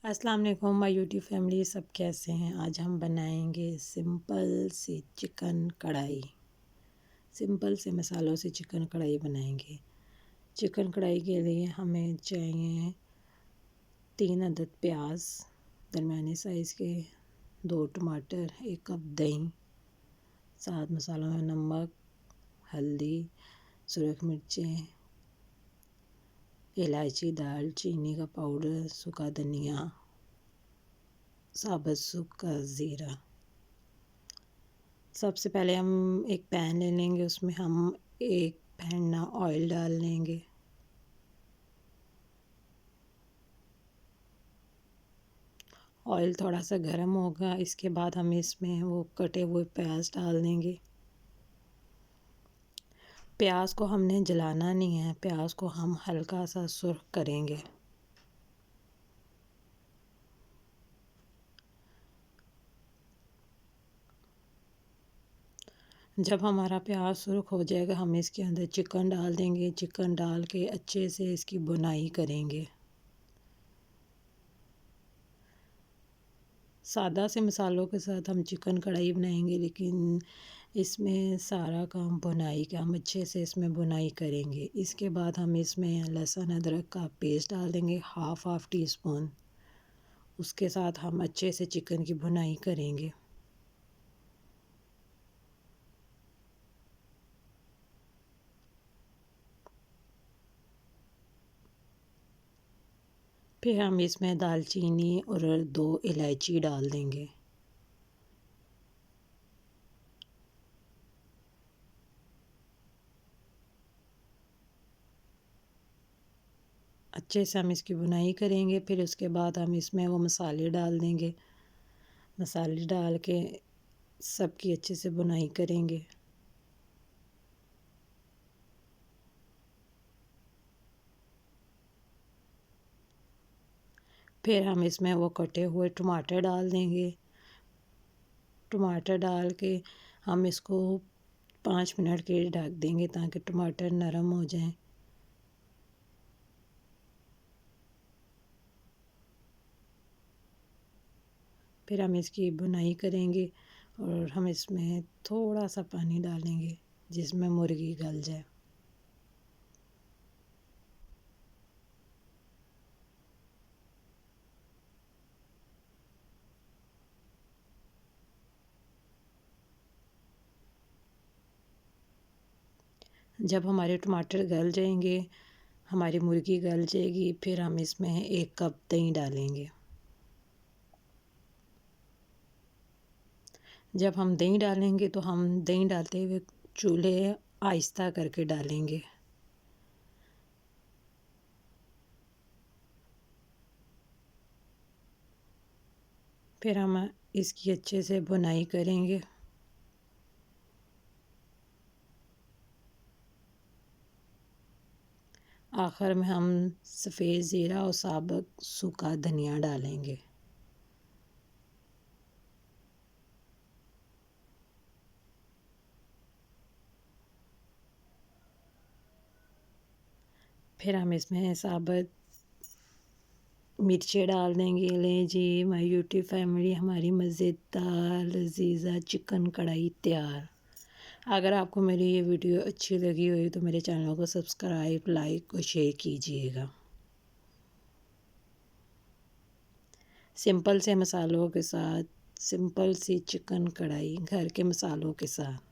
السلام علیکم مائی YouTube family, سب کیسے ہیں؟ آج ہم بنائیں گے سمپل سی چکن کڑھائی۔ سمپل سے مسالوں سے چکن کڑھائی بنائیں گے۔ چکن کڑھائی کے لیے ہمیں چاہیے 3 عدد پیاز درمیانی سائز کے، 2 ٹماٹر، 1 کپ دہی، 7 مسالوں میں نمک، ہلدی، سرخ مرچیں، الائچی، دال چینی کا پاؤڈر، سوکھا دھنیا، ثابت سوکھا زیرہ۔ سب سے پہلے ہم ایک پین لے لیں گے، اس میں ہم 1 پھیڑنا آئل ڈال لیں گے۔ آئل تھوڑا سا گرم ہوگا، اس کے بعد ہم اس میں وہ کٹے ہوئے پیاز ڈال دیں گے۔ پیاز کو ہم نے جلانا نہیں ہے، پیاز کو ہم ہلکا سا سرخ کریں گے۔ جب ہمارا پیاز سرخ ہو جائے گا، ہم اس کے اندر چکن ڈال دیں گے۔ چکن ڈال کے اچھے سے اس کی بنائی کریں گے۔ سادہ سے مسالوں کے ساتھ ہم چکن کڑھائی بنائیں گے، لیکن اس میں سارا کام بنائی کا، ہم اچھے سے اس میں بنائی کریں گے۔ اس کے بعد ہم اس میں لہسن ادرک کا پیسٹ ڈال دیں گے، ہاف ٹی اسپون۔ اس کے ساتھ ہم اچھے سے چکن کی بنائی کریں گے۔ پھر ہم اس میں دال چینی اور 2 الائچی ڈال دیں گے۔ اچھے سے ہم اس کی بنائی کریں گے۔ پھر اس کے بعد ہم اس میں وہ مسالے ڈال دیں گے۔ مسالے ڈال کے سب کی اچھے سے بنائی کریں گے۔ پھر ہم اس میں وہ کٹے ہوئے ٹماٹر ڈال دیں گے۔ ٹماٹر ڈال کے ہم اس کو 5 منٹ کے لیے ڈھک دیں گے تاکہ ٹماٹر نرم ہو جائیں۔ پھر ہم اس کی بنائی کریں گے اور ہم اس میں تھوڑا سا پانی ڈالیں گے جس میں مرغی گل جائے۔ جب ہمارے ٹماٹر گل جائیں گے، ہماری مرغی گل جائے گی، پھر ہم اس میں 1 کپ دہی ڈالیں گے۔ جب ہم دہی ڈالیں گے تو ہم دہی ڈالتے ہوئے چولہے آہستہ کر کے ڈالیں گے۔ پھر ہم اس کی اچھے سے بنائی کریں گے۔ آخر میں ہم سفید زیرہ اور ثابت سوکھا دھنیا ڈالیں گے۔ پھر ہم اس میں ثابت مرچیں ڈال دیں گے۔ لیں جی مائی یوٹیوب فیملی، ہماری مزیدار لذیذہ چکن کڑھائی تیار۔ اگر آپ کو میری یہ ویڈیو اچھی لگی ہوئی تو میرے چینل کو سبسکرائب، لائک اور شیئر کیجیے گا۔ سمپل سے مسالوں کے ساتھ، سمپل سی چکن کڑھائی گھر کے مسالوں کے ساتھ۔